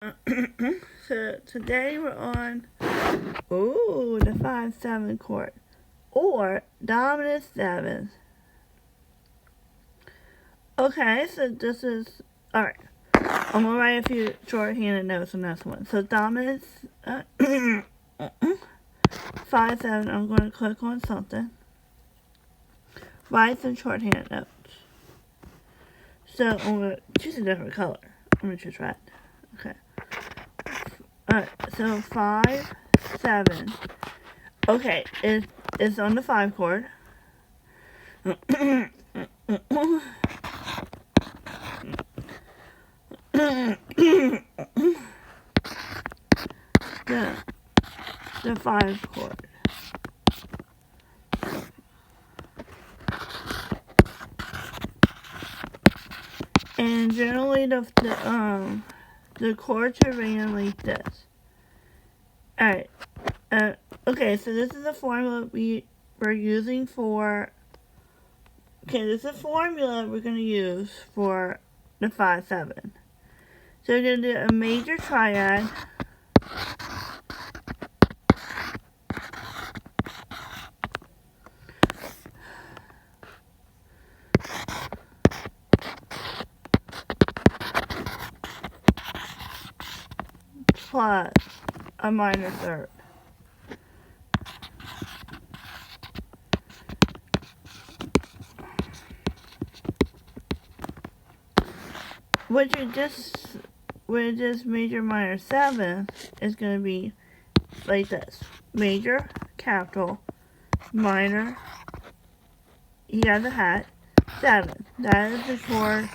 So today we're on the 5/7 chord or dominant 7th. Okay, so this is alright. I'm gonna write a few short-handed notes on this one. So dominant 5/7. I'm gonna click on something. Write some short-handed notes. So I'm gonna choose a different color. I'm gonna choose red. Okay. Alright, so 5/7. Okay, it's on the 5 chord. the the 5 chord. And generally the chords are written like this. Alright. Okay, so this is the formula we're using for. Okay, this is a formula we're gonna use for the 5/7. So we're gonna do a major triad. Plus a minor third. Which is major minor 7th is going to be like this. Major, capital, minor, you got the hat, 7th. That is the chord,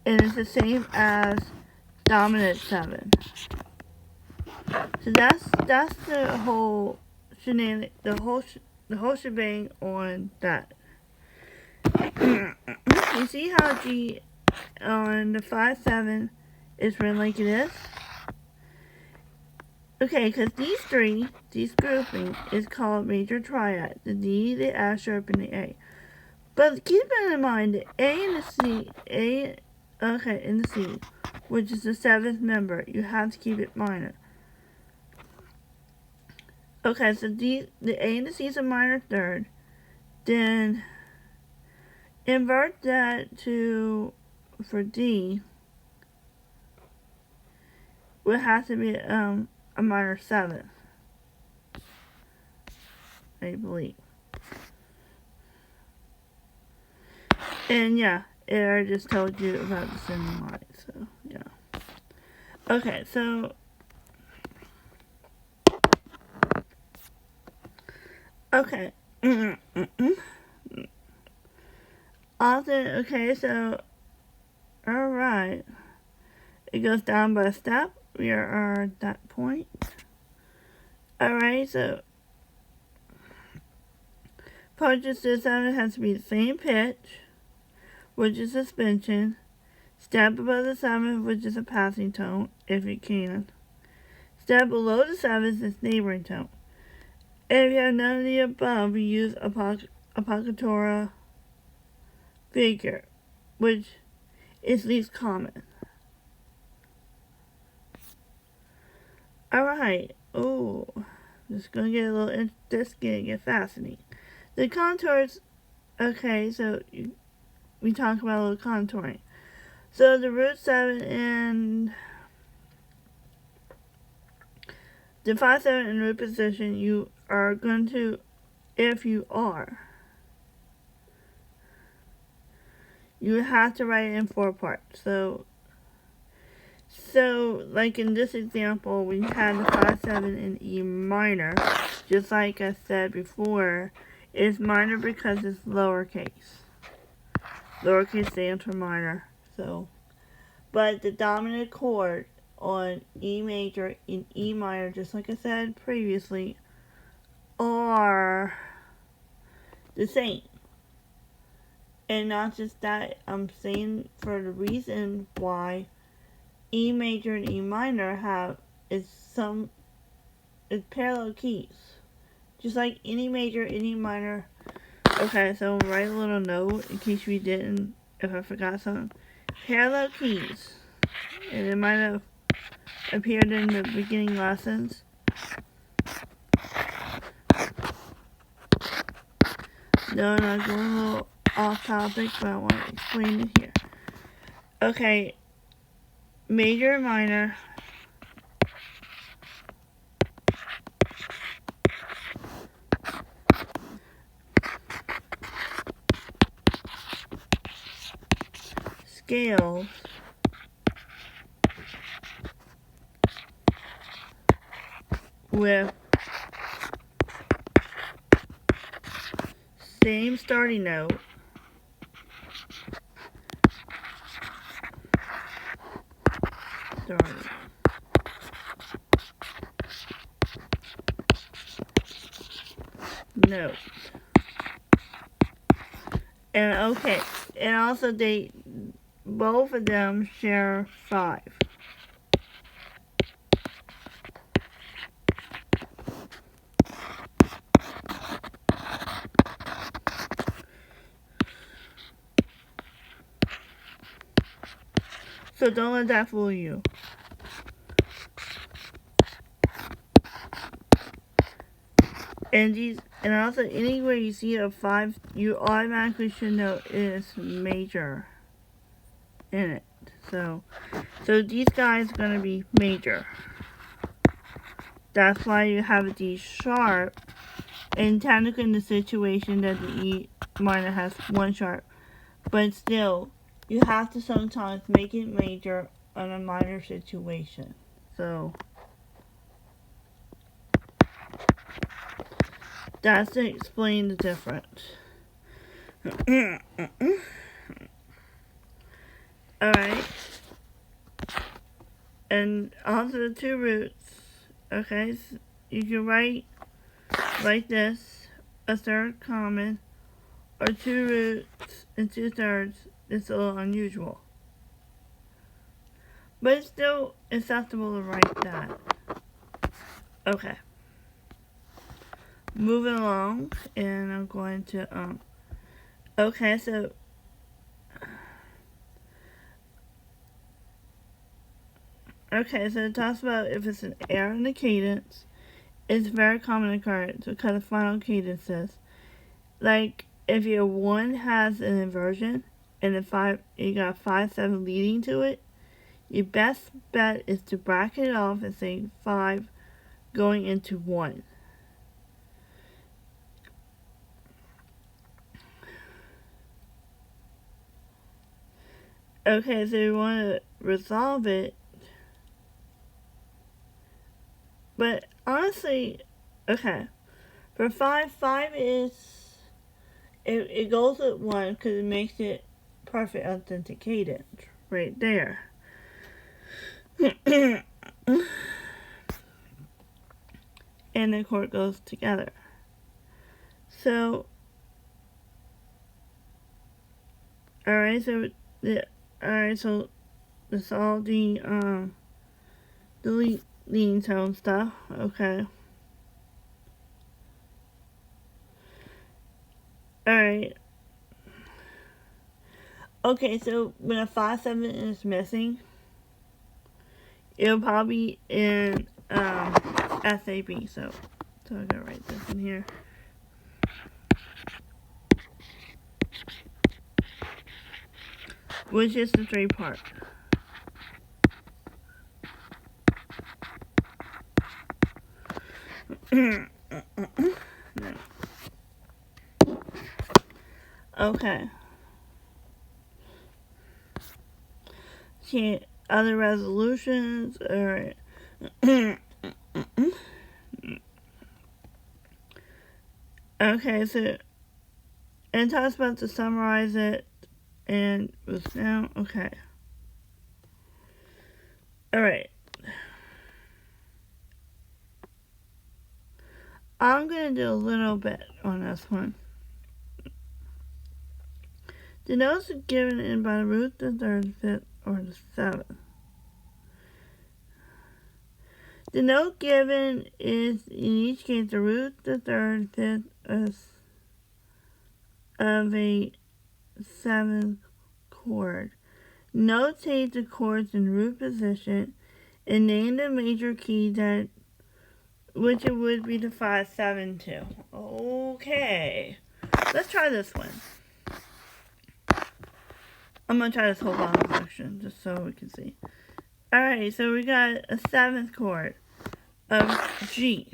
and it's the same as dominant 7. So that's the whole shenanigan, the whole shebang on that. You see how G on the 5/7 is written like it is? Okay, because these grouping is called major triad. The D, the F sharp, and the A. But keep in mind the A and the C, and the C, which is the 7th member, you have to keep it minor. Okay, so the A and the C is a minor third. Then invert that for D, would have to be a minor 7th, I believe. And yeah, I just told you about the sending line, so yeah. Okay, so okay. Often, okay, so alright. It goes down by a step. We are at that point. Alright, so approaches to 7 has to be the same pitch, which is suspension. Step above the 7th, which is a passing tone, if you can. Step below the 7th is neighboring tone. If you have none of the above, we use a appoggiatura figure, which is least common. Alright, this is gonna get a little, this is gonna get fascinating. The contours, okay, so we talk about a little contouring. So the root 7 and the 5/7 in root position, you are going to, if you are, you have to write it in 4 parts. So like in this example, we had the 5/7 in E minor, just like I said before, it's minor because it's lowercase. Lowercase stands for minor. So, but the dominant chord on E major and E minor, just like I said previously, are the same. And not just that, I'm saying for the reason why E major and E minor is parallel keys. Just like any major, any minor. Okay, so I'll write a little note in case we didn't, if I forgot something. Parallel keys. And it might have appeared in the beginning lessons. No, I'm going a little off topic, but I want to explain it here. Okay, major and minor. Scales with same starting note note. And okay, and also both of them share 5. So don't let that fool you. And also anywhere you see a 5, you automatically should know it is major in it. So these guys are gonna be major. That's why you have a D sharp, and technically in the situation that the E minor has 1 sharp. But still, you have to sometimes make it major on a minor situation. So that's to explain the difference. Alright. And also the 2 roots. Okay, so you can write like this, a third common, or 2 roots and 2/3. It's a little unusual. But it's still acceptable to write that. Okay. Moving along, and I'm going to, okay, so it talks about if it's an error in the cadence. It's very common occurrence because of final cadences. Like if your 1 has an inversion and you got 5/7 leading to it, your best bet is to bracket it off and say 5 going into 1. Okay, so you want to resolve it. But honestly, okay, for 5 is, it goes with 1 because it makes it perfect authentic cadence right there. And the chord goes together. So, alright, so it's all the leading tone stuff. Okay. Alright. Okay, so when a 5/7 is missing, it'll probably be in SAB. So I'm gonna write this in here. Which is the 3 part. No. Okay. See, other resolutions, alright. Okay, so, and talks about to summarize it, and was now, okay. Alright. I'm gonna do a little bit on this one. The notes are given in by the root, the 3rd, 5th, or the 7th. The note given is, in each case, the root, the 3rd, 5th of a 7th chord. Notate the chords in root position and name the major key that which it would be the 5-7-2. Okay. Let's try this one. I'm gonna try this whole bottom section just so we can see. Alright, so we got a 7th chord of G.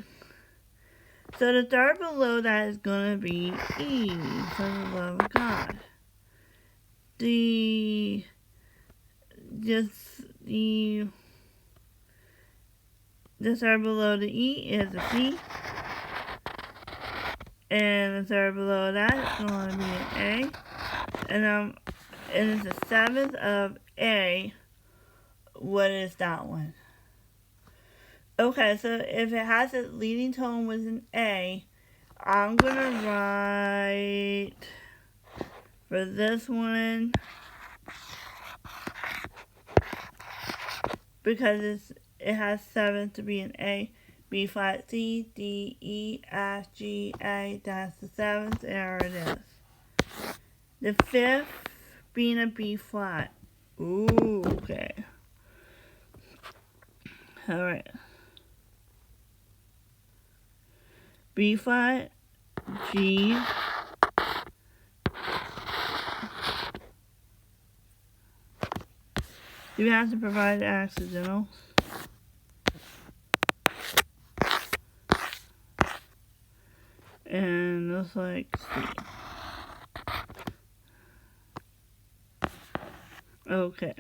So the third below that is gonna be E, for the love of God. The third below the E is a C. And the third below that is going to be an A. And it's the 7th of A. What is that one? Okay, so if it has a leading tone with an A, I'm going to write for this one, because it has 7th to be an A, B flat, C, D, E, F, G, A, that's the 7th, there it is. The 5th being a B flat. Ooh, okay. Alright. B flat, G, do we have to provide accidentals? And looks like C. Okay.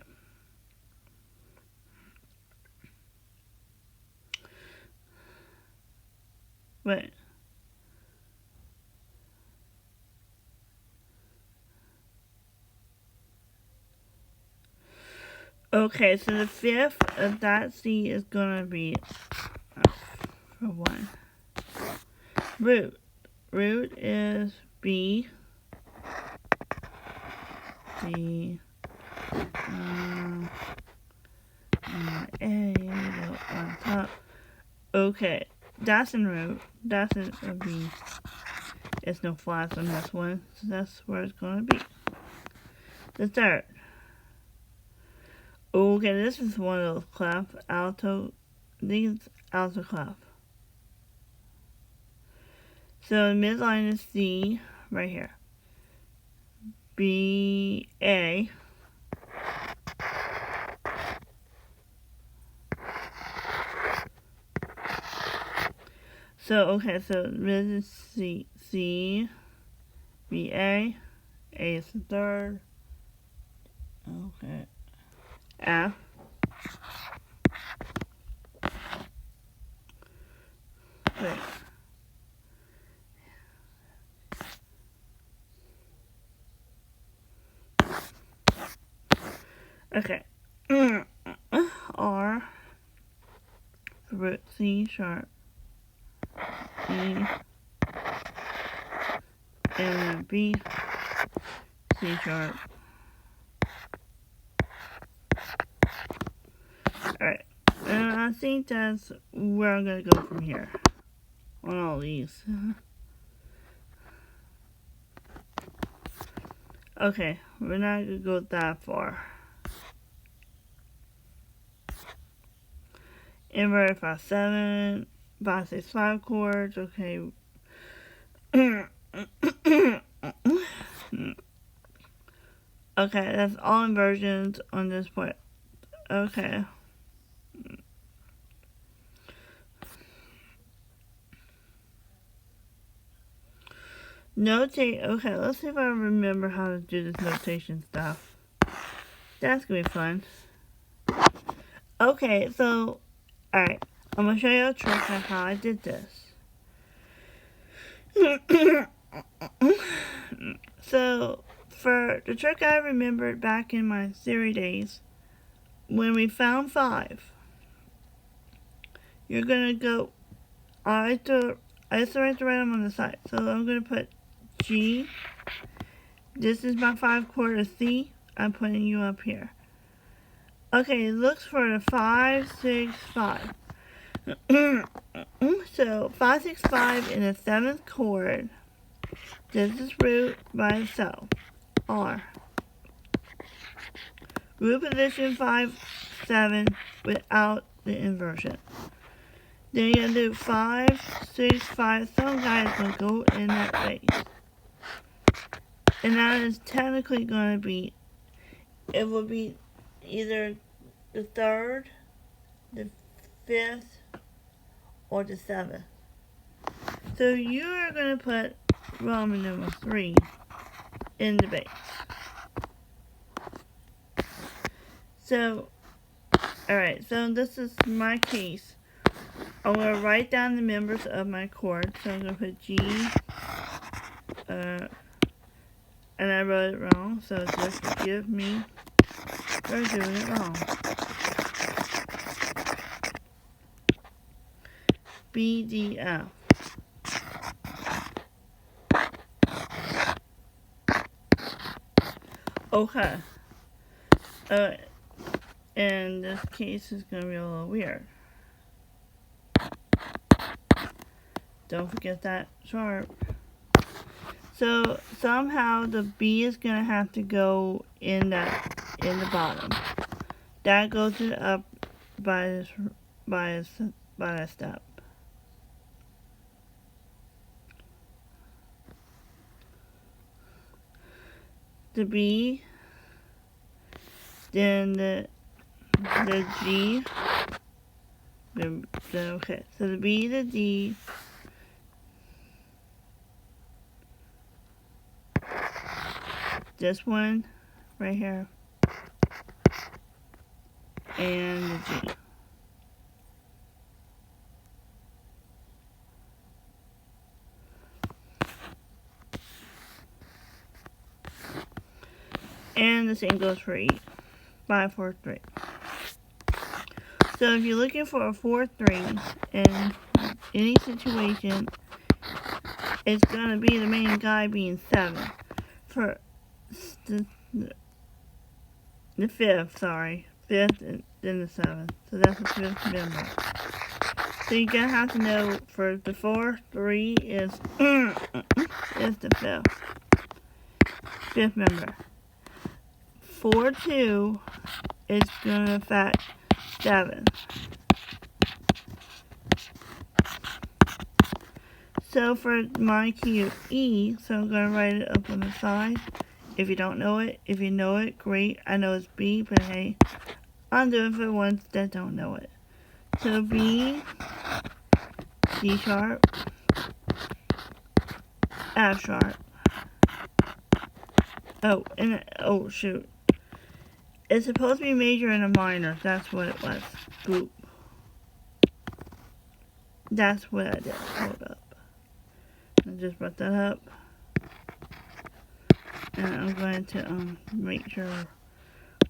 Wait. Okay, so the 5th of that C is gonna be for 1. Root. Root is B, D, A on top. Okay, that's in root. That's in a B. There's no flats on this one, so that's where it's gonna be. The 3rd. Okay, this is one of those clef, alto, these alto clef. So the midline is C, right here. B, A. So, okay, so mid is C, C, B, A is the 3rd. Okay. F. Wait. Okay. R. Root C sharp. E. And B. C sharp. Alright. And I think that's where I'm gonna go from here. On all these. Okay, we're not gonna go that far. Inverted 5-7, 5-6-5 chords, okay. Okay, that's all inversions on this point. Okay. Notate, okay, let's see if I remember how to do this notation stuff. That's gonna be fun. Okay, so, alright, I'm gonna show you a trick on how I did this. So, for the trick I remembered back in my theory days, when we found 5, you're gonna go, I have to write them on the side, so I'm gonna put G, this is my 5 chord of C, I'm putting you up here. Okay, it looks for the 5-6-5. So 5-6-5 in the 7th chord. This is root by itself. R. Root position 5-7 without the inversion. Then you're gonna do 5, 6, 5. Some guys will go in that bass. And that is technically gonna be, it will be either the 3rd, the 5th, or the 7th. So you are gonna put Roman numeral 3 in the bass. So, alright, so this is my case. I'm going to write down the members of my chord. So I'm going to put G, and I wrote it wrong, so just forgive me for doing it wrong. B, D, F. Okay. And this case is going to be a little weird. Don't forget that sharp. So somehow the B is going to have to go in the bottom. That goes to the up by that step. The B, then the G, okay, so the B, the D, this one right here, and the G. And the same goes for E. 5, 4, 3. So if you're looking for a 4, 3 in any situation, it's gonna be the main guy being 7. For the 5th, sorry. 5th and then the 7th. So that's the 5th member. So you're gonna have to know for the 4, 3 is the 5th member. 4, 2 is gonna affect 7. So for my key of E, so I'm gonna write it up on the side. If you don't know it, if you know it, great. I know it's B, but hey, I'm doing it for the ones that don't know it. So B, C sharp, F sharp. Oh, and oh shoot. It's supposed to be major and a minor. That's what it was. Boop. That's what I did. Hold up. I just brought that up. And I'm going to make sure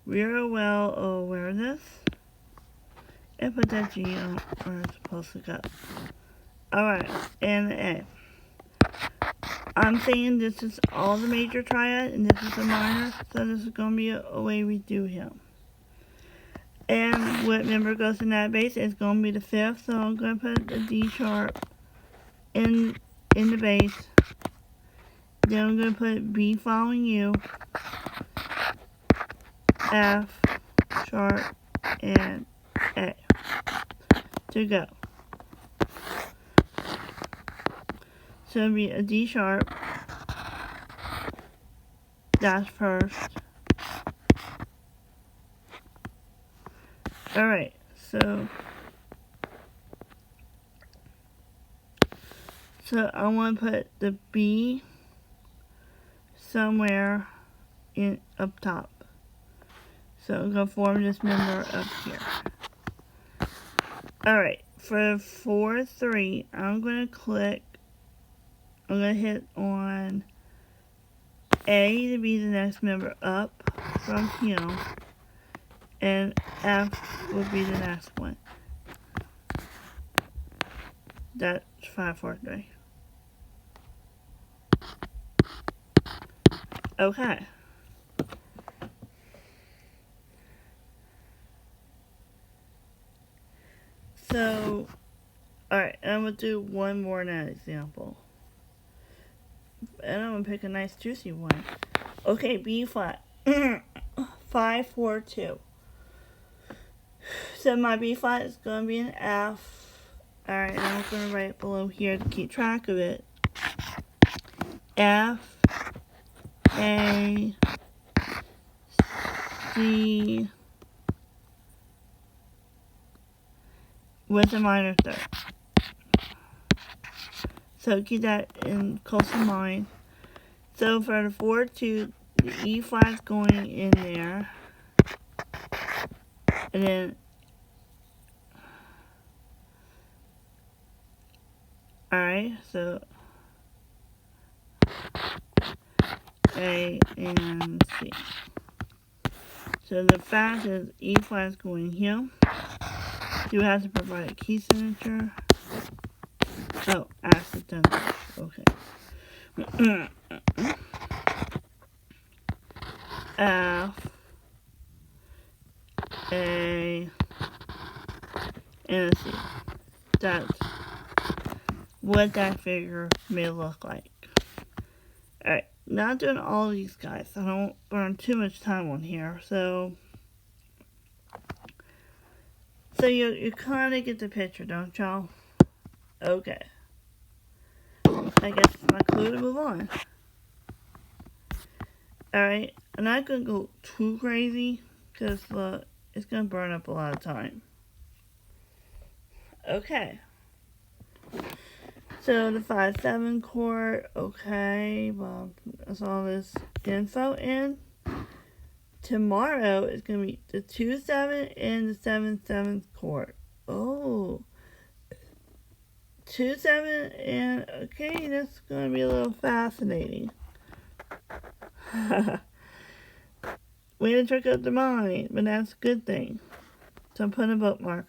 we're well aware of this. And put that G on where it's supposed to go. Alright, and the A. I'm saying this is all the major triad and this is the minor, so this is going to be a way we do him. And what member goes in that bass is going to be the 5th, so I'm going to put the D sharp in the bass. Then I'm going to put B following U, F sharp, and A to go. So it'll be a D sharp, that's first. Alright, so I want to put the B somewhere up top. So I'm going to form this member up here. Alright, for 4, 3, I'm going to hit on A to be the next member up from him, and F will be the next one. That's 5, 4, 3. Okay. So, alright, I'm going to do one more net example. And I'm going to pick a nice juicy one. Okay, B flat. 5, 4, 2. So my B flat is going to be an F. Alright, and I'm going to write it below here to keep track of it. F, A, C, with a minor third. So keep that in close in mind. So for the 4-2, the E flat's going in there. And then, alright, so A and C. So the fact is E flat's going here. You have to provide a key signature. Oh, accidental. Okay. F, A, and a C. That's what that figure may look like. Alright, not doing all of these guys. I don't burn too much time on here. So you kind of get the picture, don't y'all? Okay. I guess it's my clue to move on. Alright, I'm not going to go too crazy because it's going to burn up a lot of time. Okay. So the 5-7 chord, okay, well, that's all this info in. Tomorrow is going to be the 2-7 and the 7-7 chord. Oh. 2-7 and, okay, that's going to be a little fascinating. Way to trick up the mind, but that's a good thing. So I'm putting a bookmarker.